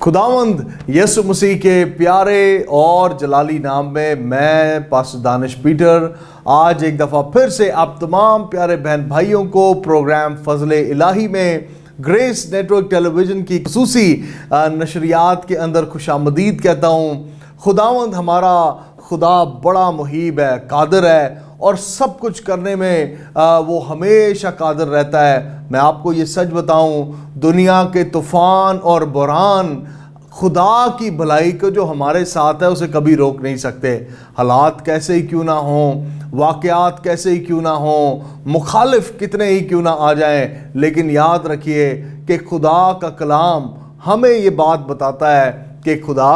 खुदावंद यीशु मसीह के प्यारे और जलाली नाम में मैं पास्टर दानिश पीटर आज एक दफ़ा फिर से आप तमाम प्यारे बहन भाइयों को प्रोग्राम फजले इलाही में ग्रेस नेटवर्क टेलीविज़न की खुसूसी नशरियात के अंदर खुशामदीद कहता हूँ। खुदावंद हमारा खुदा बड़ा मुहीब है, कादिर है और सब कुछ करने में वो हमेशा कादिर रहता है। मैं आपको ये सच बताऊं, दुनिया के तूफ़ान और बुरान खुदा की भलाई को जो हमारे साथ है उसे कभी रोक नहीं सकते। हालात कैसे ही क्यों ना हों, वाक़यात कैसे ही क्यों ना हों, मुखालिफ कितने ही क्यों ना आ जाएं, लेकिन याद रखिए कि खुदा का कलाम हमें ये बात बताता है कि खुदा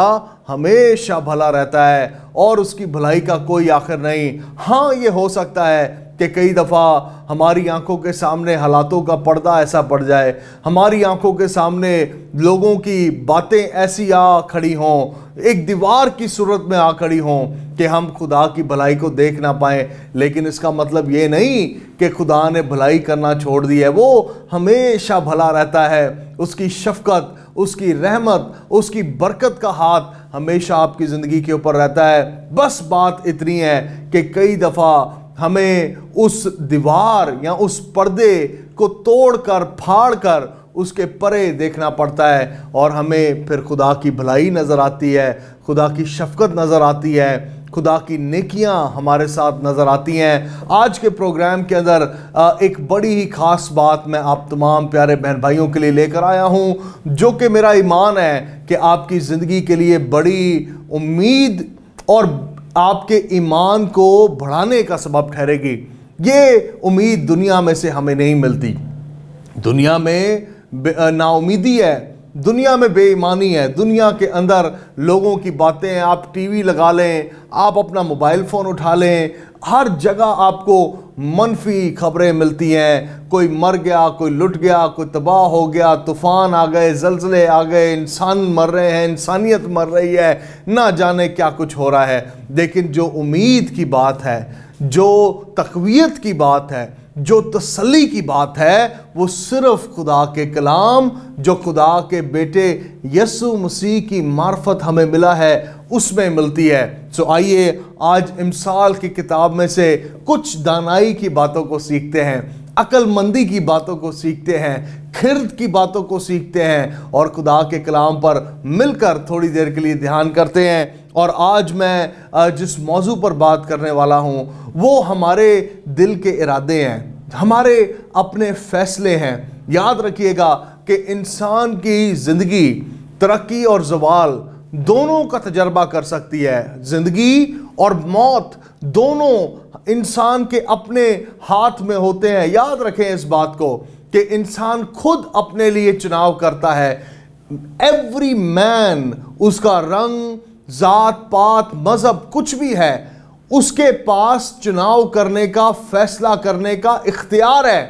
हमेशा भला रहता है और उसकी भलाई का कोई आखिर नहीं। हाँ, ये हो सकता है कि कई दफ़ा हमारी आंखों के सामने हालातों का पर्दा ऐसा पड़ जाए, हमारी आंखों के सामने लोगों की बातें ऐसी आ खड़ी हों, एक दीवार की सूरत में आ खड़ी हों कि हम खुदा की भलाई को देख ना पाएँ। लेकिन इसका मतलब ये नहीं कि खुदा ने भलाई करना छोड़ दी है। वो हमेशा भला रहता है, उसकी शफ़क़त, उसकी रहमत, उसकी बरकत का हाथ हमेशा आपकी ज़िंदगी के ऊपर रहता है। बस बात इतनी है कि कई दफ़ा हमें उस दीवार या उस पर्दे को तोड़कर फाड़कर उसके परे देखना पड़ता है और हमें फिर खुदा की भलाई नज़र आती है, खुदा की शफ़क़त नज़र आती है, खुदा की नेकियां हमारे साथ नज़र आती हैं। आज के प्रोग्राम के अंदर एक बड़ी ही ख़ास बात मैं आप तमाम प्यारे बहन भाइयों के लिए लेकर आया हूं, जो कि मेरा ईमान है कि आपकी ज़िंदगी के लिए बड़ी उम्मीद और आपके ईमान को बढ़ाने का सबब ठहरेगी। ये उम्मीद दुनिया में से हमें नहीं मिलती। दुनिया में नाउमीदी है, दुनिया में बेईमानी है, दुनिया के अंदर लोगों की बातें, आप टीवी लगा लें, आप अपना मोबाइल फ़ोन उठा लें, हर जगह आपको मनफी खबरें मिलती हैं। कोई मर गया, कोई लुट गया, कोई तबाह हो गया, तूफ़ान आ गए, ज़लज़ले आ गए, इंसान मर रहे हैं, इंसानियत मर रही है, ना जाने क्या कुछ हो रहा है। लेकिन जो उम्मीद की बात है, जो तक़वियत की बात है, जो तसल्ली की बात है, वो सिर्फ खुदा के कलाम, जो खुदा के बेटे यीशु मसीह की मार्फत हमें मिला है, उसमें मिलती है। सो आइए आज इमसाल की किताब में से कुछ दानाई की बातों को सीखते हैं, अक्लमंदी की बातों को सीखते हैं, खिर्द की बातों को सीखते हैं और खुदा के कलाम पर मिलकर थोड़ी देर के लिए ध्यान करते हैं। और आज मैं जिस मौजू पर बात करने वाला हूँ वो हमारे दिल के इरादे हैं, हमारे अपने फैसले हैं। याद रखिएगा कि इंसान की ज़िंदगी तरक्की और ज़वाल दोनों का तजर्बा कर सकती है। ज़िंदगी और मौत दोनों इंसान के अपने हाथ में होते हैं। याद रखें इस बात को कि इंसान खुद अपने लिए चुनाव करता है। एवरी मैन, उसका रंग, जात पात, मजहब कुछ भी है, उसके पास चुनाव करने का, फैसला करने का इख्तियार है।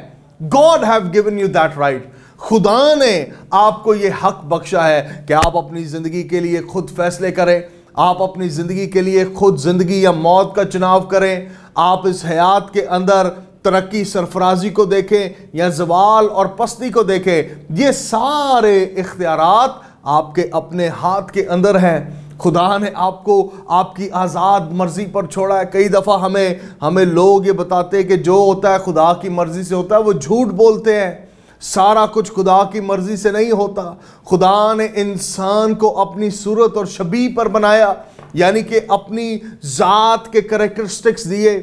God have given you that right. खुदा ने आपको ये हक बख्शा है कि आप अपनी ज़िंदगी के लिए खुद फैसले करें, आप अपनी ज़िंदगी के लिए खुद ज़िंदगी या मौत का चुनाव करें। आप इस हयात के अंदर तरक्की सरफराजी को देखें या ज़वाल और पस्ती को देखें, ये सारे इख्तियारात आपके अपने हाथ के अंदर हैं। खुदा ने आपको आपकी आज़ाद मर्ज़ी पर छोड़ा है। कई दफ़ा हमें लोग ये बताते हैं कि जो होता है खुदा की मर्ज़ी से होता है, वो झूठ बोलते हैं। सारा कुछ खुदा की मर्ज़ी से नहीं होता। खुदा ने इंसान को अपनी सूरत और शबीह पर बनाया, यानी कि अपनी ज़ात के करैक्टरिस्टिक्स दिए,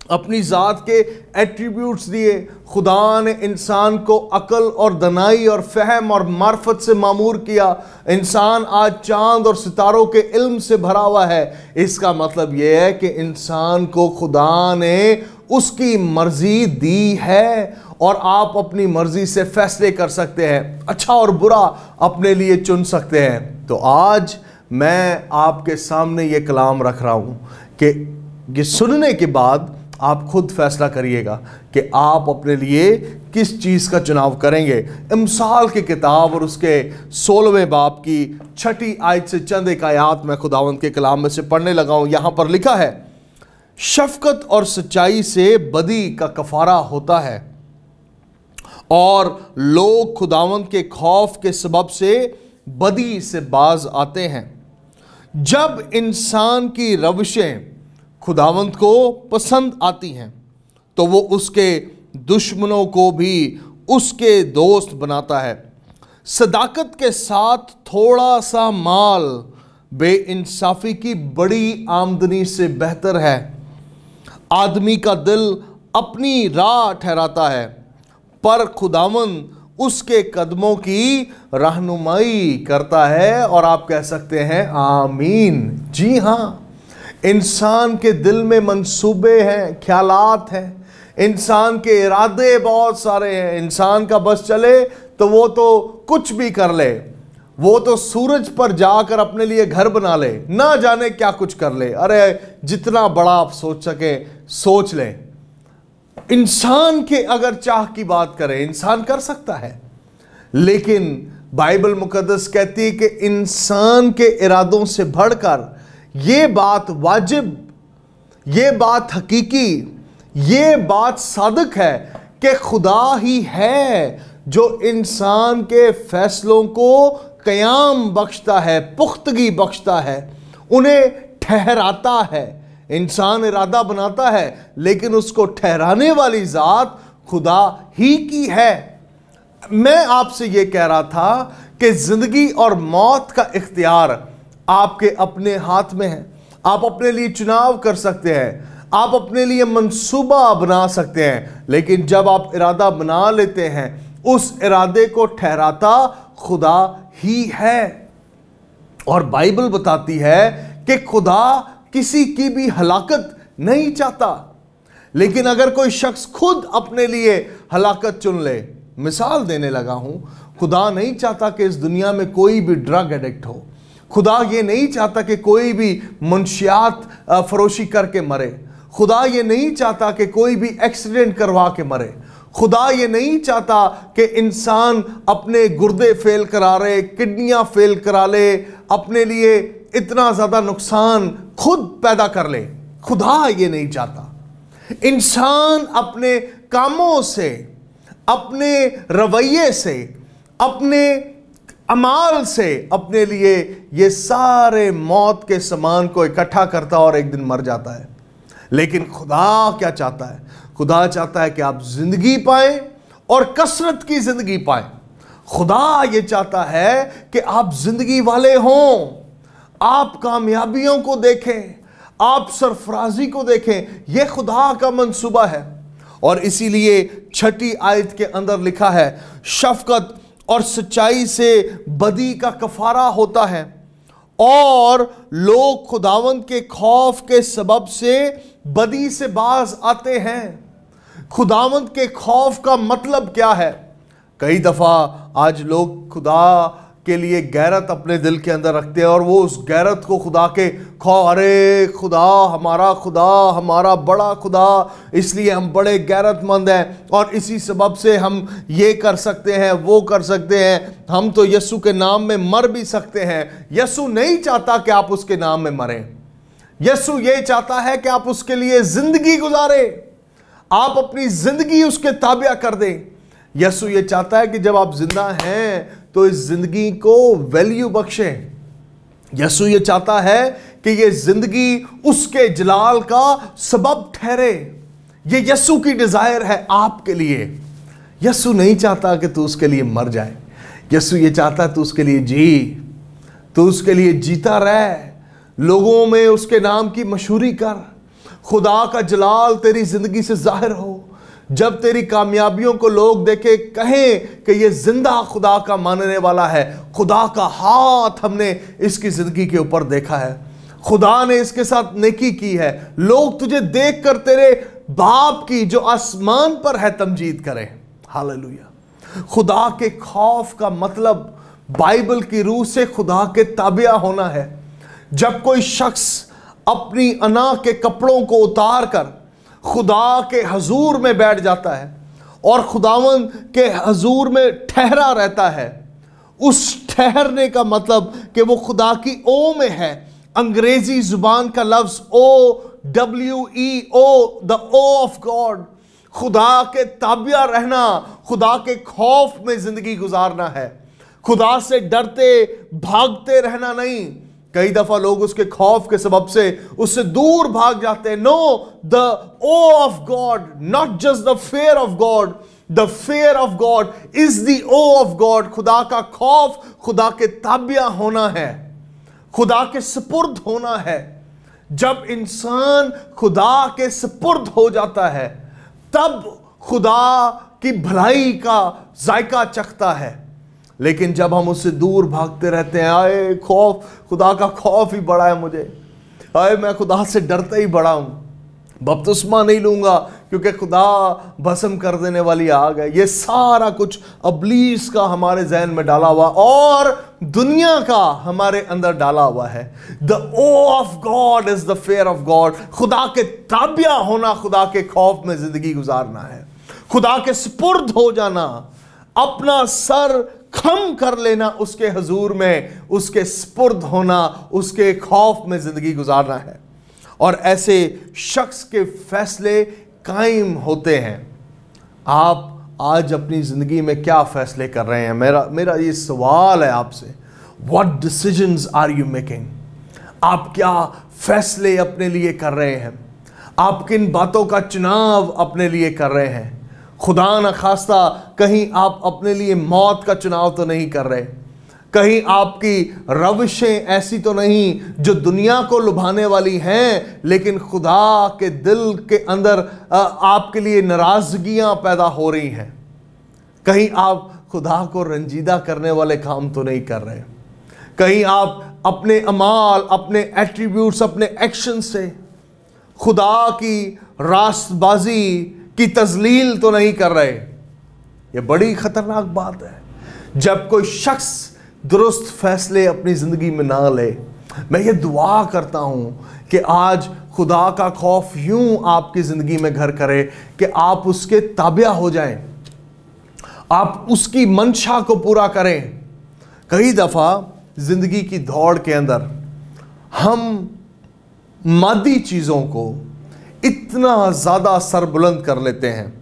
अपनी ज़ात के एट्रीब्यूट्स दिए। खुदा ने इंसान को अकल और दनाई और फ़हम और मार्फत से मामूर किया। इंसान आज चांद और सितारों के इल्म से भरा हुआ है। इसका मतलब यह है कि इंसान को खुदा ने उसकी मर्ज़ी दी है और आप अपनी मर्ज़ी से फ़ैसले कर सकते हैं, अच्छा और बुरा अपने लिए चुन सकते हैं। तो आज मैं आपके सामने ये कलाम रख रहा हूँ कि ये सुनने के बाद आप खुद फैसला करिएगा कि आप अपने लिए किस चीज़ का चुनाव करेंगे। इमसाल की किताब और उसके 16वें बाब की 6ठी आयत से चंद एक आयात मैं खुदावंद के कलाम में से पढ़ने लगा हूँ। यहाँ पर लिखा है, शफ़क़त और सच्चाई से बदी का कफ़ारा होता है और लोग खुदावंद के खौफ के सबब से बदी से बाज आते हैं। जब इंसान की रविशें खुदावंद को पसंद आती हैं तो वो उसके दुश्मनों को भी उसके दोस्त बनाता है। सदाकत के साथ थोड़ा सा माल बेइंसाफी की बड़ी आमदनी से बेहतर है। आदमी का दिल अपनी राह ठहराता है, पर खुदावंद उसके कदमों की रहनुमाई करता है। और आप कह सकते हैं आमीन। जी हाँ, इंसान के दिल में मंसूबे हैं, ख्यालात हैं, इंसान के इरादे बहुत सारे हैं। इंसान का बस चले तो वो तो कुछ भी कर ले, वो तो सूरज पर जाकर अपने लिए घर बना ले, ना जाने क्या कुछ कर ले। अरे जितना बड़ा आप सोच सके सोच ले। इंसान के अगर चाह की बात करें, इंसान कर सकता है, लेकिन बाइबल मुकद्दस कहती है कि इंसान के इरादों से बढ़कर ये बात वाजिब, ये बात हकीकी, ये बात सादिक है कि खुदा ही है जो इंसान के फैसलों को क़याम बख्शता है, पुख्तगी बख्शता है, उन्हें ठहराता है। इंसान इरादा बनाता है, लेकिन उसको ठहराने वाली ज़ात खुदा ही की है। मैं आपसे ये कह रहा था कि ज़िंदगी और मौत का इख्तियार आपके अपने हाथ में है। आप अपने लिए चुनाव कर सकते हैं, आप अपने लिए मंसूबा बना सकते हैं, लेकिन जब आप इरादा बना लेते हैं, उस इरादे को ठहराता खुदा ही है। और बाइबल बताती है कि खुदा किसी की भी हलाकत नहीं चाहता, लेकिन अगर कोई शख्स खुद अपने लिए हलाकत चुन ले, मिसाल देने लगा हूं, खुदा नहीं चाहता कि इस दुनिया में कोई भी ड्रग एडिक्ट हो। खुदा ये नहीं चाहता कि कोई भी मुंशियात फरोशी करके मरे। खुदा ये नहीं चाहता कि कोई भी एक्सीडेंट करवा के मरे। खुदा ये नहीं चाहता कि इंसान अपने गुर्दे फेल करा ले, किडनियां फेल करा ले, अपने लिए इतना ज़्यादा नुकसान खुद पैदा कर ले। खुदा ये नहीं चाहता। इंसान अपने कामों से, अपने रवैये से, अपने अमाल से अपने लिए ये सारे मौत के सामान को इकट्ठा करता और एक दिन मर जाता है। लेकिन खुदा क्या चाहता है? खुदा चाहता है कि आप जिंदगी पाएं और कसरत की जिंदगी पाएं। खुदा ये चाहता है कि आप जिंदगी वाले हों, आप कामयाबियों को देखें, आप सरफराजी को देखें। यह खुदा का मंसूबा है। और इसीलिए 6ठी आयत के अंदर लिखा है, शफकत और सच्चाई से बदी का कफारा होता है और लोग खुदावंद के खौफ के सबब से बदी से बाज आते हैं। खुदावंद के खौफ का मतलब क्या है? कई दफा आज लोग खुदा के लिए गैरत अपने दिल के अंदर रखते हैं और वो उस गैरत को खुदा के खौफ, अरे खुदा हमारा बड़ा खुदा, इसलिए हम बड़े गैरतमंद हैं और इसी सबब से हम ये कर सकते हैं, वो कर सकते हैं, हम तो यीशु के नाम में मर भी सकते हैं। यीशु नहीं चाहता कि आप उसके नाम में मरें। यीशु ये चाहता है कि आप उसके लिए जिंदगी गुजारें, आप अपनी जिंदगी उसके ताबिया कर दें। यीशु ये चाहता है कि जब आप जिंदा हैं तो इस जिंदगी को वैल्यू बख्शें। यीशु ये चाहता है कि ये जिंदगी उसके जलाल का सबब ठहरे। ये यीशु की डिजायर है आपके लिए। यीशु नहीं चाहता कि तू उसके लिए मर जाए। यीशु ये चाहता है तू उसके लिए जी, तू उसके लिए जीता रह, लोगों में उसके नाम की मशहूरी कर, खुदा का जलाल तेरी जिंदगी से जाहिर हो। जब तेरी कामयाबियों को लोग देखे, कहें कि ये जिंदा खुदा का मानने वाला है, खुदा का हाथ हमने इसकी जिंदगी के ऊपर देखा है, खुदा ने इसके साथ नेकी की है। लोग तुझे देखकर तेरे बाप की जो आसमान पर है तमजीद करें। हालेलुया। खुदा के खौफ का मतलब बाइबल की रूह से खुदा के ताबिया होना है। जब कोई शख्स अपनी अना के कपड़ों को उतार कर खुदा के हजूर में बैठ जाता है और खुदावंद के हजूर में ठहरा रहता है, उस ठहरने का मतलब कि वो खुदा की ओ में है। अंग्रेजी जुबान का लफ्ज OWEO, the awe of God. खुदा के ताबिया रहना, खुदा के खौफ में जिंदगी गुजारना है। खुदा से डरते भागते रहना नहीं। कई दफा लोग उसके खौफ के सबब से उससे दूर भाग जाते हैं। No, the awe of God, not just the fear of God, the fear of God is the awe of God. खुदा का खौफ खुदा के ताबिया होना है, खुदा के सुपुर्द होना है। जब इंसान खुदा के सुपुर्द हो जाता है तब खुदा की भलाई का जायका चखता है। लेकिन जब हम उससे दूर भागते रहते हैं, आए खौफ, खुदा का खौफ ही बड़ा है मुझे, आए मैं खुदा से डरता ही बड़ा हूं, बपतिस्मा नहीं लूंगा क्योंकि खुदा भस्म कर देने वाली आग है। ये सारा कुछ इब्लीस का हमारे जहन में डाला हुआ और दुनिया का हमारे अंदर डाला हुआ है। The awe of God is the fear of God. खुदा के ताबिया होना, खुदा के खौफ में जिंदगी गुजारना है, खुदा के सुपुर्द हो जाना, अपना सर खम कर लेना उसके हुजूर में, उसके सुपुर्द होना, उसके खौफ में जिंदगी गुजारना है। और ऐसे शख्स के फैसले कायम होते हैं। आप आज अपनी जिंदगी में क्या फैसले कर रहे हैं? मेरा ये सवाल है आपसे, what decisions are you making? आप क्या फैसले अपने लिए कर रहे हैं? आप किन बातों का चुनाव अपने लिए कर रहे हैं? खुदा न खास्ता कहीं आप अपने लिए मौत का चुनाव तो नहीं कर रहे, कहीं आपकी रविशें ऐसी तो नहीं जो दुनिया को लुभाने वाली हैं, लेकिन खुदा के दिल के अंदर आपके लिए नाराजगियां पैदा हो रही हैं। कहीं आप खुदा को रंजीदा करने वाले काम तो नहीं कर रहे, कहीं आप अपने अमाल, अपने एट्रीब्यूट्स, अपने एक्शन से खुदा की रास्तबाजी की तजलील तो नहीं कर रहे। यह बड़ी खतरनाक बात है जब कोई शख्स दुरुस्त फैसले अपनी जिंदगी में ना ले। मैं ये दुआ करता हूं कि आज खुदा का खौफ यूं आपकी जिंदगी में घर करे कि आप उसके ताबिया हो जाएं, आप उसकी मंशा को पूरा करें। कई दफा जिंदगी की दौड़ के अंदर हम मादी चीजों को इतना ज्यादा सरबुलंद कर लेते हैं,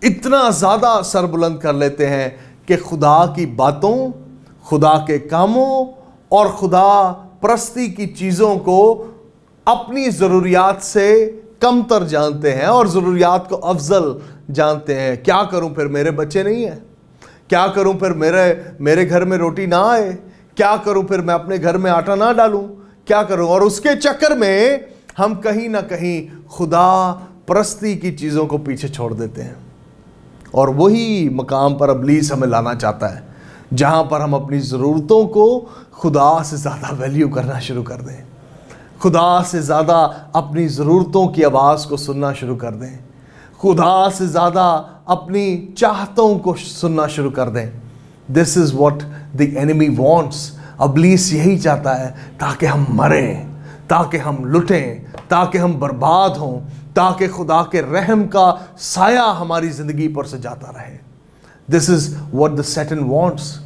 इतना ज्यादा सरबुलंद कर लेते हैं कि खुदा की बातों, खुदा के कामों और खुदा परस्ती की चीज़ों को अपनी ज़रूरियात से कमतर जानते हैं और ज़रूरियात को अफजल जानते हैं। क्या करूं फिर, मेरे बच्चे नहीं हैं? क्या करूं फिर, मेरे घर में रोटी ना आए? क्या करूं फिर, मैं अपने घर में आटा ना डालूं? क्या करूं? और उसके चक्कर में हम कहीं ना कहीं खुदा परस्ती की चीज़ों को पीछे छोड़ देते हैं। और वही मकाम पर इब्लीस हमें लाना चाहता है जहां पर हम अपनी ज़रूरतों को खुदा से ज़्यादा वैल्यू करना शुरू कर दें, खुदा से ज़्यादा अपनी ज़रूरतों की आवाज़ को सुनना शुरू कर दें, खुदा से ज़्यादा अपनी चाहतों को सुनना शुरू कर दें। This is what the enemy wants. इब्लीस यही चाहता है ताकि हम मरें, ताकि हम लुटें, ताकि हम बर्बाद हों, ताकि खुदा के रहम का साया हमारी ज़िंदगी पर से जाता रहे। This is what the Satan wants.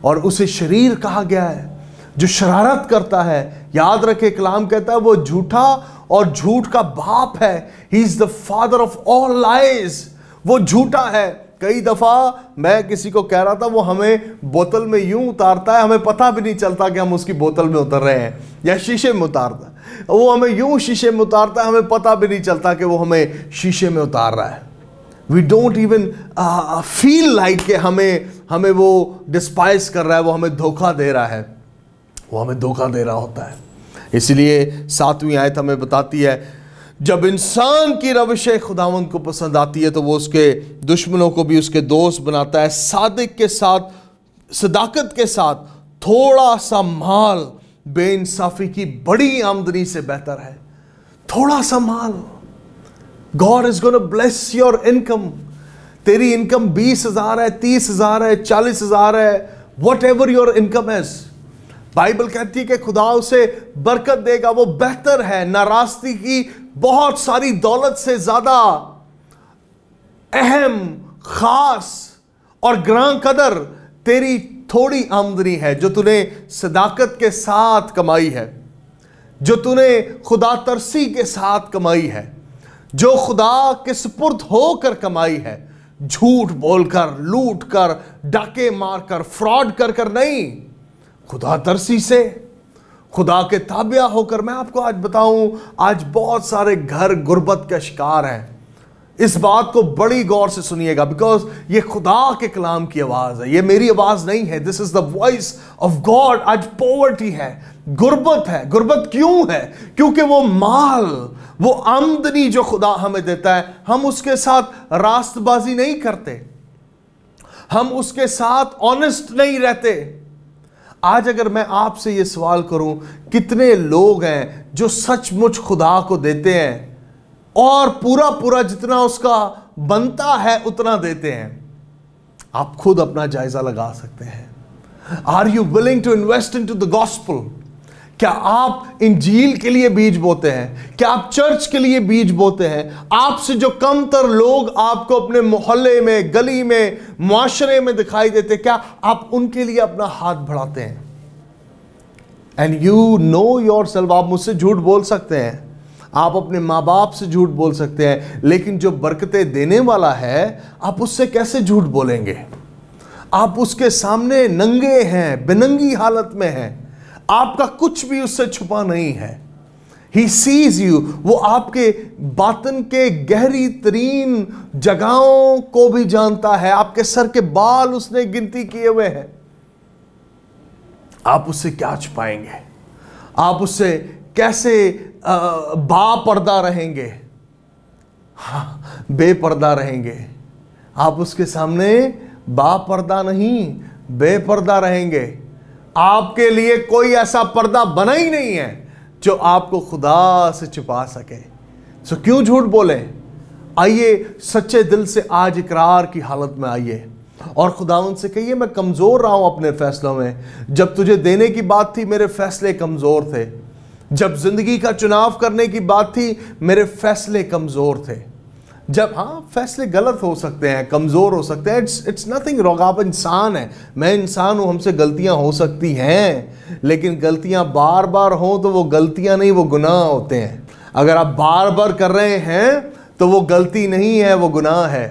और उसे शरीर कहा गया है जो शरारत करता है। याद रखे, कलाम कहता है वो झूठा और झूठ का बाप है। He is the father of all lies. वो झूठा है। कई दफ़ा मैं किसी को कह रहा था, वो हमें बोतल में यूं उतारता है, हमें पता भी नहीं चलता कि हम उसकी बोतल में उतर रहे हैं, या शीशे में उतारता है। वो हमें यूं शीशे में उतारता है, हमें पता भी नहीं चलता कि वो हमें शीशे में उतार रहा है। We don't even feel like कि हमें वो डिस्पाइस कर रहा है, वो हमें धोखा दे रहा है, वो हमें धोखा दे रहा होता है। इसलिए 7वीं आयत हमें बताती है, जब इंसान की रविशें खुदावंद को पसंद आती है तो वो उसके दुश्मनों को भी उसके दोस्त बनाता है। सादिक के साथ, सदाकत के साथ थोड़ा सा माल बेइंसाफी की बड़ी आमदनी से बेहतर है। थोड़ा सा माल। God is gonna bless your income. तेरी इनकम 20,000 है, 30,000 है, 40,000 है, whatever your income is. Bible कहती है कि खुदा उसे बरकत देगा, वो बेहतर है। नाराजगी की बहुत सारी दौलत से ज्यादा अहम, खास और ग्रां कदर तेरी थोड़ी आमदनी है जो तूने सदाकत के साथ कमाई है, जो तूने खुदा तरसी के साथ कमाई है, जो खुदा के सुपुर्द होकर कमाई है, झूठ बोलकर, लूट कर, डाके मारकर, फ्रॉड कर कर नहीं, खुदा तरसी से, खुदा के ताबिया होकर। मैं आपको आज बताऊं, आज बहुत सारे घर गुर्बत का शिकार हैं। इस बात को बड़ी गौर से सुनिएगा, बिकॉज ये खुदा के कलाम की आवाज है, ये मेरी आवाज नहीं है। This is the voice of God. आज पॉवर्टी है, गुर्बत है। गुर्बत क्यों है? क्योंकि वो माल, वो आमदनी जो खुदा हमें देता है, हम उसके साथ रास्तबाजी नहीं करते, हम उसके साथ ऑनेस्ट नहीं रहते। आज अगर मैं आपसे ये सवाल करूं, कितने लोग हैं जो सचमुच खुदा को देते हैं और पूरा पूरा जितना उसका बनता है उतना देते हैं? आप खुद अपना जायजा लगा सकते हैं। Are you willing to invest into the gospel? क्या आप इंजील के लिए बीज बोते हैं? क्या आप चर्च के लिए बीज बोते हैं? आपसे जो कमतर लोग आपको अपने मोहल्ले में, गली में, मुआशरे में दिखाई देते, क्या आप उनके लिए अपना हाथ बढ़ाते हैं? And you know your self. आप मुझसे झूठ बोल सकते हैं, आप अपने माँ बाप से झूठ बोल सकते हैं, लेकिन जो बरकतें देने वाला है, आप उससे कैसे झूठ बोलेंगे? आप उसके सामने नंगे हैं, बेनंगी हालत में हैं, आपका कुछ भी उससे छुपा नहीं है। He sees you। वो आपके बातन के गहरी तरीन जगहों को भी जानता है। आपके सर के बाल उसने गिनती किए हुए हैं। आप उससे क्या छुपाएंगे? आप उससे कैसे बापर्दा रहेंगे? हाँ, बेपर्दा रहेंगे। आप उसके सामने बापर्दा नहीं, बेपर्दा रहेंगे। आपके लिए कोई ऐसा पर्दा बना ही नहीं है जो आपको खुदा से छुपा सके। सो क्यों झूठ बोले? आइए सच्चे दिल से आज इकरार की हालत में आइए और खुदावंद से कहिए, मैं कमजोर रहा हूं अपने फैसलों में। जब तुझे देने की बात थी, मेरे फैसले कमजोर थे। जब जिंदगी का चुनाव करने की बात थी, मेरे फैसले कमजोर थे। जब, हाँ, फैसले गलत हो सकते हैं, कमजोर हो सकते हैं, इट्स नथिंग रॉन्ग। आप इंसान हैं, मैं इंसान हूं, हमसे गलतियां हो सकती हैं, लेकिन गलतियां बार बार हो तो वो गलतियां नहीं, वो गुनाह होते हैं। अगर आप बार बार कर रहे हैं तो वो गलती नहीं है, वो गुनाह है।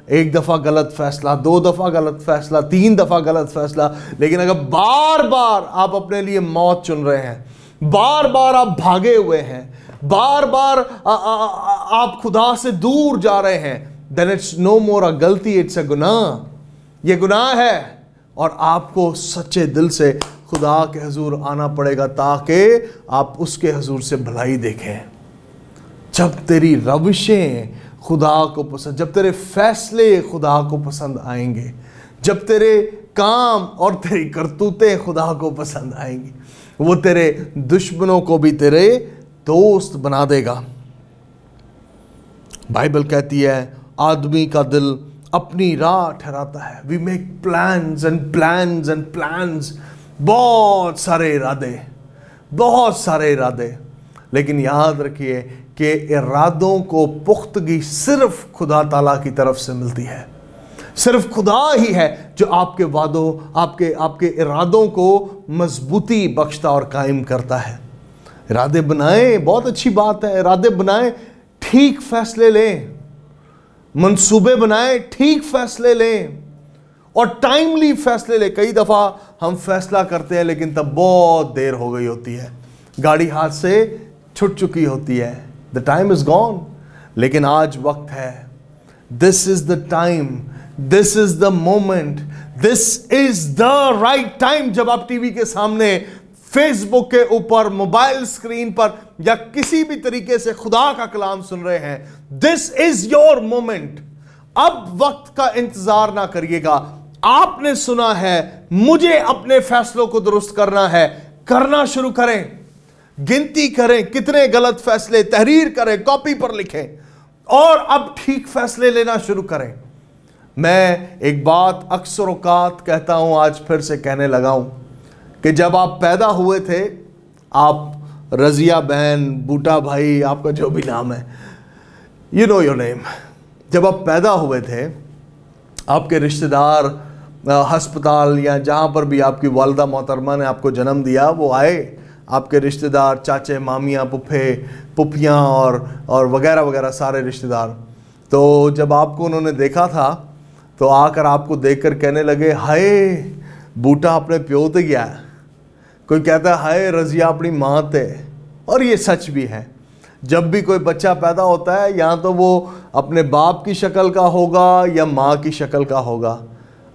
एक दफा गलत फैसला, 2 दफा गलत फैसला, 3 दफा गलत फैसला, लेकिन अगर बार बार आप अपने लिए मौत चुन रहे हैं, बार बार आप भागे हुए हैं, बार बार आप खुदा से दूर जा रहे हैं, देन इट्स नो मोर अ गलती, इट्स अ गुनाह। ये गुनाह है और आपको सच्चे दिल से खुदा के हुजूर आना पड़ेगा ताकि आप उसके हुजूर से भलाई देखें। जब तेरी रविशें खुदा को पसंद, जब तेरे फैसले खुदा को पसंद आएंगे, जब तेरे काम और तेरी करतूतें खुदा को पसंद आएंगी, वो तेरे दुश्मनों को भी तेरे दोस्त बना देगा। बाइबल कहती है, आदमी का दिल अपनी राह ठहराता है। We make plans and plans and plans. बहुत सारे इरादे, बहुत सारे इरादे, लेकिन याद रखिए कि इरादों को पुख्तगी सिर्फ खुदा ताला की तरफ से मिलती है। सिर्फ खुदा ही है जो आपके वादों, आपके इरादों को मजबूती बख्शता और कायम करता है। इरादे बनाएं, बहुत अच्छी बात है, इरादे बनाएं, ठीक फैसले लें, मंसूबे बनाएं, ठीक फैसले लें और टाइमली फैसले लें। कई दफ़ा हम फैसला करते हैं लेकिन तब बहुत देर हो गई होती है, गाड़ी हाथ से छूट चुकी होती है, द टाइम इज गॉन। लेकिन आज वक्त है, this is the time, this is the moment, this is the right time. जब आप टीवी के सामने, फेसबुक के ऊपर, मोबाइल स्क्रीन पर या किसी भी तरीके से खुदा का कलाम सुन रहे हैं, दिस इज योर मोमेंट। अब वक्त का इंतजार ना करिएगा। आपने सुना है, मुझे अपने फैसलों को दुरुस्त करना है, करना शुरू करें। गिनती करें कितने गलत फैसले, तहरीर करें, कॉपी पर लिखें और अब ठीक फैसले लेना शुरू करें। मैं एक बात अक्सर औकात कहता हूं, आज फिर से कहने लगा हूं कि जब आप पैदा हुए थे, आप रजिया बहन, बूटा भाई, आपका जो भी नाम है, यू नो योर नेम, जब आप पैदा हुए थे, आपके रिश्तेदार अस्पताल या जहाँ पर भी आपकी वालदा मोहतरमा ने आपको जन्म दिया, वो आए, आपके रिश्तेदार, चाचे, मामियाँ, पुप्पे, पुप्पियाँ और वगैरह वगैरह सारे रिश्तेदार। तो जब आपको उन्होंने देखा था तो आकर आपको देखकर कहने लगे हाय बूटा अपने प्यो ते गया, कोई कहता है हाय रजिया अपनी माँ ते। और ये सच भी है, जब भी कोई बच्चा पैदा होता है या तो वो अपने बाप की शक्ल का होगा या माँ की शक्ल का होगा।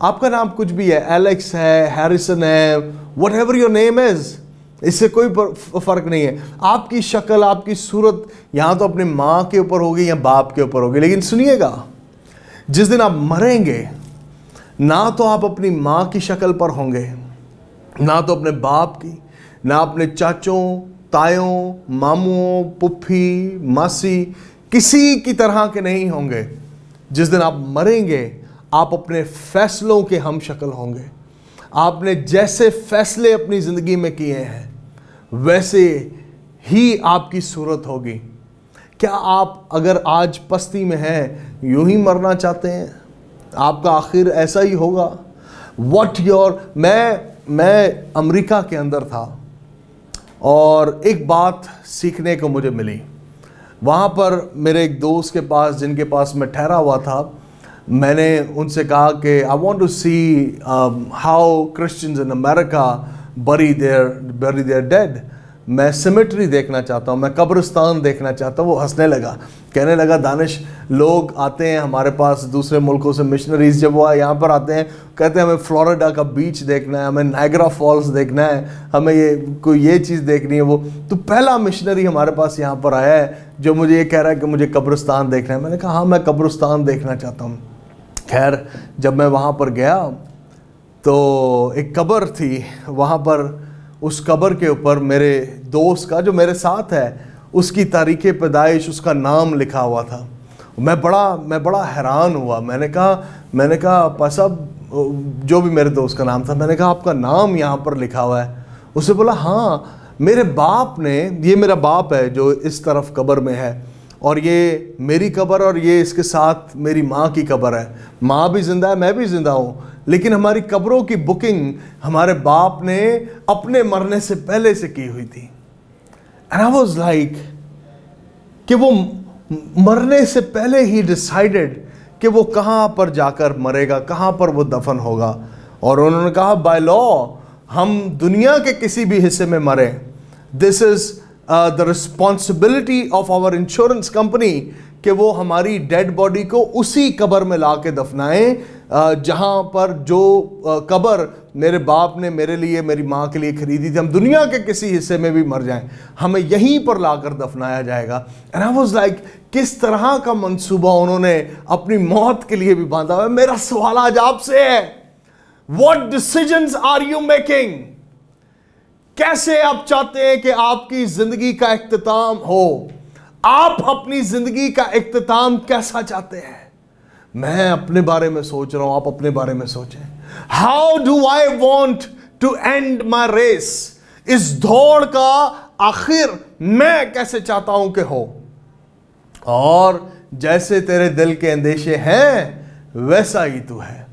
आपका नाम कुछ भी है, एलेक्स है, हैरिसन है, whatever your name is, इससे कोई फर्क नहीं है। आपकी शक्ल, आपकी सूरत यहाँ तो अपनी माँ के ऊपर होगी या बाप के ऊपर होगी। लेकिन सुनिएगा, जिस दिन आप मरेंगे ना तो आप अपनी माँ की शक्ल पर होंगे, ना तो अपने बाप की, ना अपने चाचों, तायों, मामुओं, पुप्पी, मासी, किसी की तरह के नहीं होंगे। जिस दिन आप मरेंगे आप अपने फैसलों के हम शक्ल होंगे। आपने जैसे फैसले अपनी ज़िंदगी में किए हैं वैसे ही आपकी सूरत होगी। क्या आप अगर आज पस्ती में हैं यूं ही मरना चाहते हैं? आपका आखिर ऐसा ही होगा। व्हाट योर मैं अमेरिका के अंदर था और एक बात सीखने को मुझे मिली। वहाँ पर मेरे एक दोस्त के पास, जिनके पास मैं ठहरा हुआ था, मैंने उनसे कहा कि I want to see how Christians in America bury their dead। मैं सिमेट्री देखना चाहता हूँ, मैं कब्रिस्तान देखना चाहता हूँ। वो हंसने लगा, कहने लगा दानिश, लोग आते हैं हमारे पास दूसरे मुल्कों से, मिशनरीज जब वो यहाँ पर आते हैं, कहते हैं हमें फ्लोरिडा का बीच देखना है, हमें नायग्रा फॉल्स देखना है, हमें ये चीज़ देखनी है। वो तो पहला मिशनरी हमारे पास यहाँ पर आया है जो मुझे ये कह रहा है कि मुझे कब्रिस्तान देखना है। मैंने कहा हाँ, मैं कब्रिस्तान देखना चाहता हूँ। खैर, जब मैं वहाँ पर गया तो एक कब्र थी वहाँ पर। उस कब्र के ऊपर मेरे दोस्त का, जो मेरे साथ है, उसकी तारीख़ पैदाइश, उसका नाम लिखा हुआ था। मैं बड़ा हैरान हुआ। मैंने कहा अप्पा साहब, जो भी मेरे दोस्त का नाम था, मैंने कहा आपका नाम यहाँ पर लिखा हुआ है? उसने बोला हाँ, मेरे बाप ने, ये मेरा बाप है जो इस तरफ कब्र में है, और ये मेरी कब्र, और ये इसके साथ मेरी माँ की कब्र है। माँ भी ज़िंदा है, मैं भी ज़िंदा हूँ, लेकिन हमारी कब्रों की बुकिंग हमारे बाप ने अपने मरने से पहले से की हुई थी। एंड आई वाज लाइक कि वो मरने से पहले ही डिसाइडेड कि वो कहाँ पर जाकर मरेगा, कहाँ पर वो दफन होगा। और उन्होंने कहा बाय लॉ हम दुनिया के किसी भी हिस्से में मरे, this is the responsibility of our insurance company कि वो हमारी डेड बॉडी को उसी कब्र में ला के दफनाएं जहाँ पर जो कब्र मेरे बाप ने मेरे लिए, मेरी माँ के लिए खरीदी थी। हम दुनिया के किसी हिस्से में भी मर जाएं, हमें यहीं पर लाकर दफनाया जाएगा। एंड आई वाज लाइक, किस तरह का मंसूबा उन्होंने अपनी मौत के लिए भी बांधा हुआ है। मेरा सवाल आज आपसे है, what decisions are you making? कैसे आप चाहते हैं कि आपकी जिंदगी का इख्तिताम हो? आप अपनी जिंदगी का इख्तिताम कैसा चाहते हैं? मैं अपने बारे में सोच रहा हूं, आप अपने बारे में सोचें। How do I want to end my race? इस दौड़ का आखिर मैं कैसे चाहता हूं कि हो? और जैसे तेरे दिल के अंदेशे हैं वैसा ही तू है।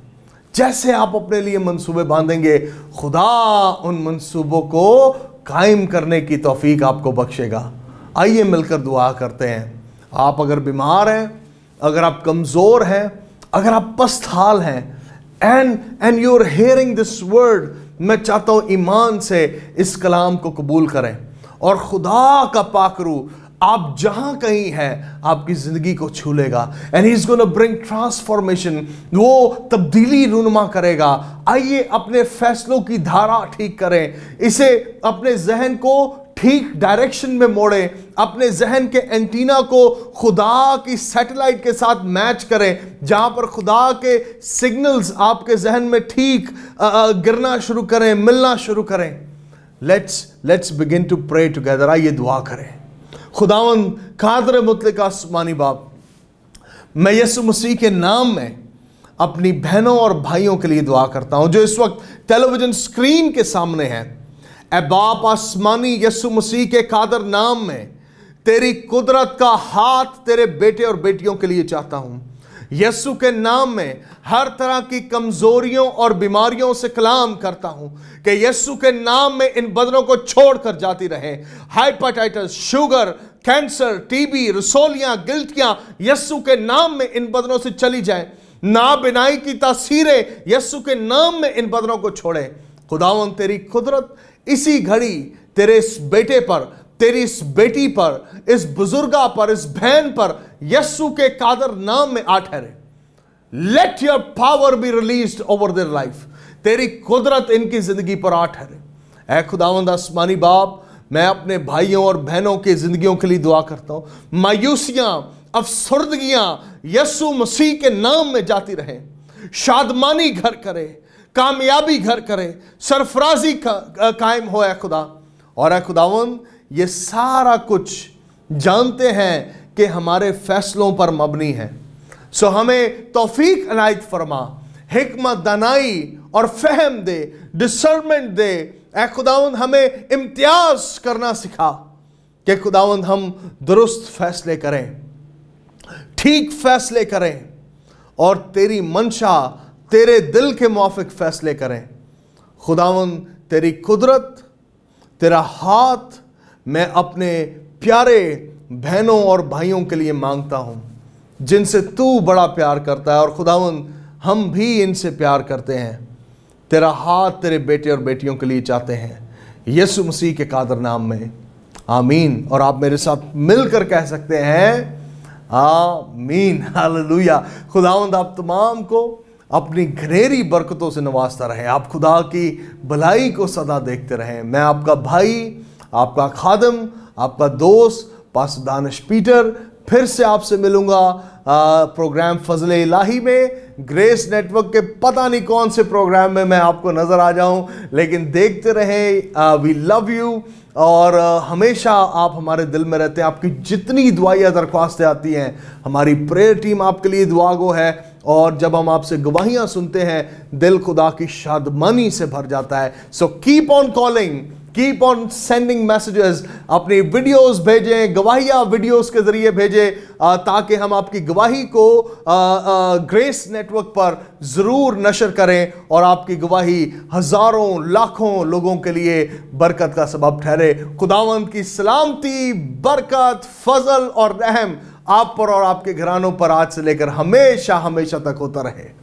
जैसे आप अपने लिए मंसूबे बांधेंगे, खुदा उन मंसूबों को कायम करने की तौफीक आपको बख्शेगा। आइए मिलकर दुआ करते हैं। आप अगर बीमार हैं, अगर आप कमज़ोर हैं, अगर आप पस्त-हाल हैं, and you are hearing this word, मैं चाहता हूँ ईमान से इस कलाम को कबूल करें और खुदा का पाकरू आप जहां कहीं हैं आपकी जिंदगी को छू लेगा। And he is gonna bring transformation, वो तब्दीली रूनुमा करेगा। आइए अपने फैसलों की धारा ठीक करें, इसे अपने जहन को ठीक डायरेक्शन में मोड़ें, अपने जहन के एंटीना को खुदा की सैटेलाइट के साथ मैच करें, जहां पर खुदा के सिग्नल्स आपके जहन में ठीक गिरना शुरू करें, मिलना शुरू करें। Let's begin to pray together. आइए दुआ करें। खुदावन कादर मुतलक आसमानी बाप, मैं यीशु मसीह के नाम में अपनी बहनों और भाइयों के लिए दुआ करता हूं जो इस वक्त टेलीविजन स्क्रीन के सामने हैं। ऐ बाप आसमानी, यीशु मसीह के कादर नाम में तेरी कुदरत का हाथ तेरे बेटे और बेटियों के लिए चाहता हूं। यीशु के नाम में हर तरह की कमजोरियों और बीमारियों से कलाम करता हूं कि यीशु के नाम में इन बदनों को छोड़कर जाती रहे। हाइपेटाइटिस, शुगर, कैंसर, टीबी, रसोलियां, गिल्टियां यीशु के नाम में इन बदनों से चली जाए। ना बिनाई की तासीरें यीशु के नाम में इन बदनों को छोड़े। खुदावंद तेरी कुदरत इसी घड़ी तेरे इस बेटे पर, तेरी इस बेटी पर, इस बुजुर्गा पर, इस बहन पर यीशु के कादर नाम में आ ठहरे। Let your power be released over their life. तेरी कुदरत इनकी जिंदगी पर आ ठहरे। ऐ खुदावंद आसमानी बाप, मैं अपने भाइयों और बहनों की जिंदगियों के लिए दुआ करता हूं। मायूसियां, अफसरदगियां यीशु मसीह के नाम में जाती रहे। शादमानी घर करे, कामयाबी घर करे, सरफराजी कायम हो ऐ खुदा। और ऐ खुदावंद, ये सारा कुछ जानते हैं कि हमारे फैसलों पर मबनी है। सो हमें तौफीक अनायत फरमा, हिकमत, दानाई और फहम दे, डिसर्नमेंट दे। ऐ खुदावंद, हमें इम्तियाज करना सिखा कि खुदावंद हम दुरुस्त फैसले करें, ठीक फैसले करें और तेरी मंशा, तेरे दिल के मुआफिक फैसले करें। खुदावंद, तेरी कुदरत, तेरा हाथ मैं अपने प्यारे बहनों और भाइयों के लिए मांगता हूं जिनसे तू बड़ा प्यार करता है। और खुदावंद, हम भी इनसे प्यार करते हैं। तेरा हाथ तेरे बेटे और बेटियों के लिए चाहते हैं, यीशु मसीह के कादर नाम में, आमीन। और आप मेरे साथ मिलकर कह सकते हैं आमीन, हालेलुया। खुदावंद आप तमाम को अपनी घनेरी बरकतों से नवाजता रहे। आप खुदा की भलाई को सदा देखते रहें। मैं आपका भाई, आपका खादम, आपका दोस्त पास्टर दानिश पीटर फिर से आपसे मिलूंगा प्रोग्राम फजले इलाही में। ग्रेस नेटवर्क के पता नहीं कौन से प्रोग्राम में मैं आपको नजर आ जाऊं, लेकिन देखते रहें। We love you. और हमेशा आप हमारे दिल में रहते हैं। आपकी जितनी दुआएं दरख्वास्तें आती हैं, हमारी प्रेयर टीम आपके लिए दुआ गो है। और जब हम आपसे गवाहियां सुनते हैं, दिल खुदा की शादमानी से भर जाता है। So keep on calling, keep on sending messages. अपनी वीडियोस भेजें, गवाहियां वीडियोस के जरिए भेजें, ताकि हम आपकी गवाही को ग्रेस नेटवर्क पर जरूर नशर करें और आपकी गवाही हजारों लाखों लोगों के लिए बरकत का सबब ठहरे। खुदावंद की सलामती, बरकत, फजल और रहम आप पर और आपके घरानों पर आज से लेकर हमेशा हमेशा तक होता रहे।